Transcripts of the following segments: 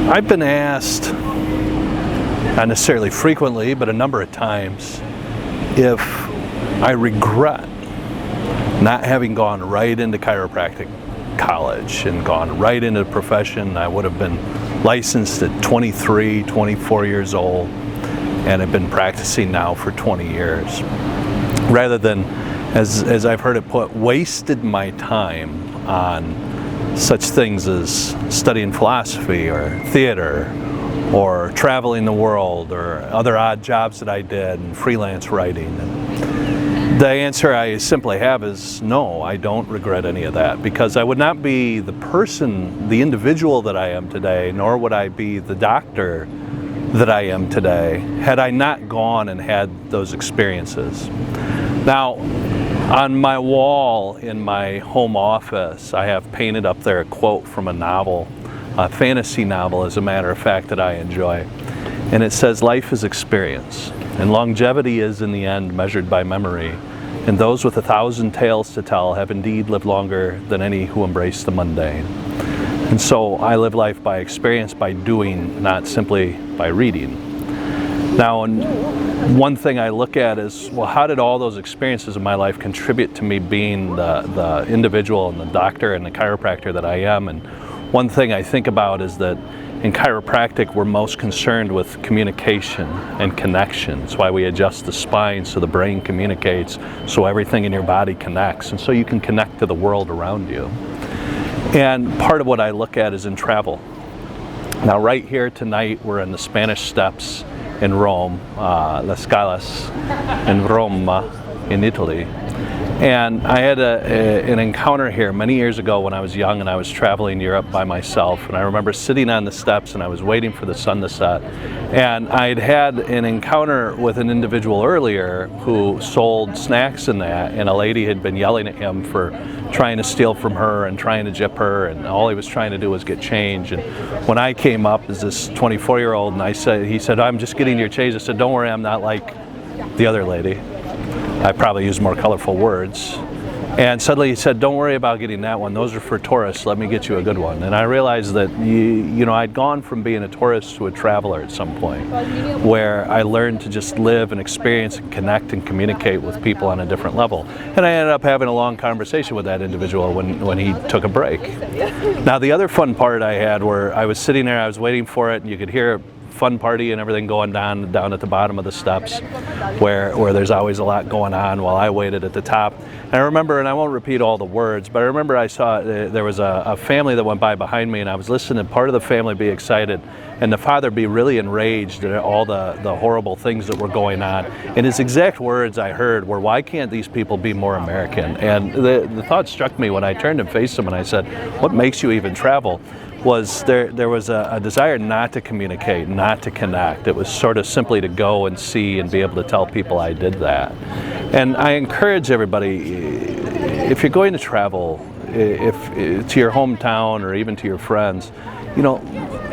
I've been asked, not necessarily frequently, but a number of times, if I regret not having gone right into chiropractic college and gone right into the profession. I would have been licensed at 23, 24 years old, and have been practicing now for 20 years. Rather than, as I've heard it put, wasted my time on such things as studying philosophy or theater or traveling the world or other odd jobs that I did and freelance writing. And the answer I simply have is no, I don't regret any of that, because I would not be the person, the individual that I am today, nor would I be the doctor that I am today had I not gone and had those experiences. Now, on my wall in my home office, I have painted up there a quote from a novel, a fantasy novel, as a matter of fact, that I enjoy. And it says, "Life is experience, and longevity is in the end measured by memory. And those with 1,000 tales to tell have indeed lived longer than any who embrace the mundane." And so I live life by experience, by doing, not simply by reading. Now, and one thing I look at is, well, how did all those experiences in my life contribute to me being the individual and the doctor and the chiropractor that I am? And one thing I think about is that in chiropractic, we're most concerned with communication and connection. It's why we adjust the spine so the brain communicates, so everything in your body connects, and so you can connect to the world around you. And part of what I look at is in travel. Now, right here tonight, we're in the Spanish Steps in Rome, Les Scales in Roma, in Italy. And I had an encounter here many years ago when I was young and I was traveling Europe by myself. And I remember sitting on the steps and I was waiting for the sun to set. And I'd had an encounter with an individual earlier who sold snacks in that, and a lady had been yelling at him for trying to steal from her and trying to gyp her, and all he was trying to do was get change. And when I came up as this 24-year-old and he said, "I'm just getting your change." I said, "Don't worry, I'm not like the other lady." I probably used more colorful words. And suddenly he said, "Don't worry about getting that one. Those are for tourists. Let me get you a good one." And I realized that, I'd gone from being a tourist to a traveler at some point, where I learned to just live and experience and connect and communicate with people on a different level. And I ended up having a long conversation with that individual when he took a break. Now, the other fun part I had, where I was sitting there, I was waiting for it, and you could hear fun party and everything going down at the bottom of the steps, where there's always a lot going on, while I waited at the top. And I remember, and I won't repeat all the words, but I remember I saw there was a family that went by behind me, and I was listening to part of the family be excited and the father be really enraged at all the horrible things that were going on. And his exact words I heard were, "Why can't these people be more American?" And the thought struck me when I turned and faced him and I said, "What makes you even travel?" Was there was a desire not to communicate, not to connect. It was sort of simply to go and see and be able to tell people I did that. And I encourage everybody, if you're going to travel, if to your hometown or even to your friends,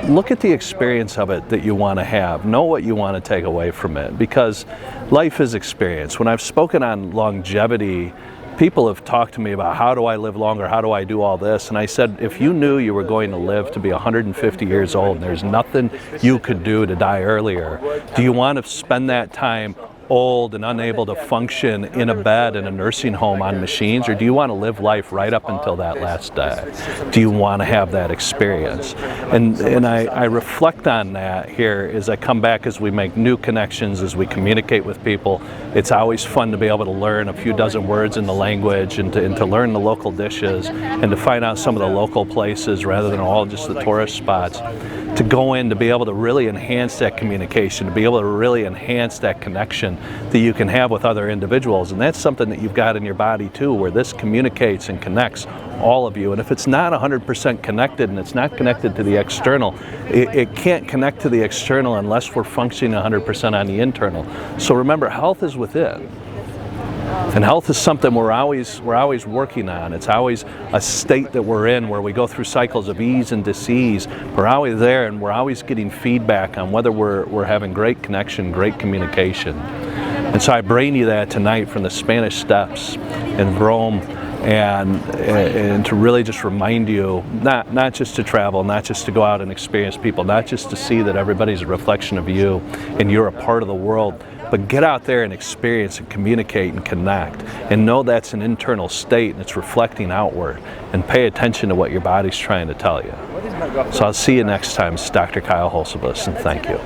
look at the experience of it that you want to have. Know what you want to take away from it, because life is experience. When I've spoken on longevity, people have talked to me about, how do I live longer? How do I do all this? And I said, if you knew you were going to live to be 150 years old and there's nothing you could do to die earlier, do you want to spend that time old and unable to function in a bed in a nursing home on machines, or do you want to live life right up until that last day? Do you want to have that experience? And I reflect on that here as I come back, as we make new connections, as we communicate with people. It's always fun to be able to learn a few dozen words in the language, and to learn the local dishes, and to find out some of the local places rather than all just the tourist spots. To go in, to be able to really enhance that communication, to be able to really enhance that connection that you can have with other individuals. And that's something that you've got in your body too, where this communicates and connects all of you. And if it's not 100% connected, and it's not connected to the external, it can't connect to the external unless we're functioning 100% on the internal. So remember, health is within. And health is something we're always working on. It's always a state that we're in, where we go through cycles of ease and disease. We're always there, and we're always getting feedback on whether we're having great connection, great communication. And so I bring you that tonight from the Spanish Steps in Rome. and to really just remind you, not just to travel, not just to go out and experience people, not just to see that everybody's a reflection of you and you're a part of the world, but get out there and experience and communicate and connect and know that's an internal state and it's reflecting outward, and pay attention to what your body's trying to tell you. So I'll see you next time. It's Dr. Kyle Hulsebus, and thank you.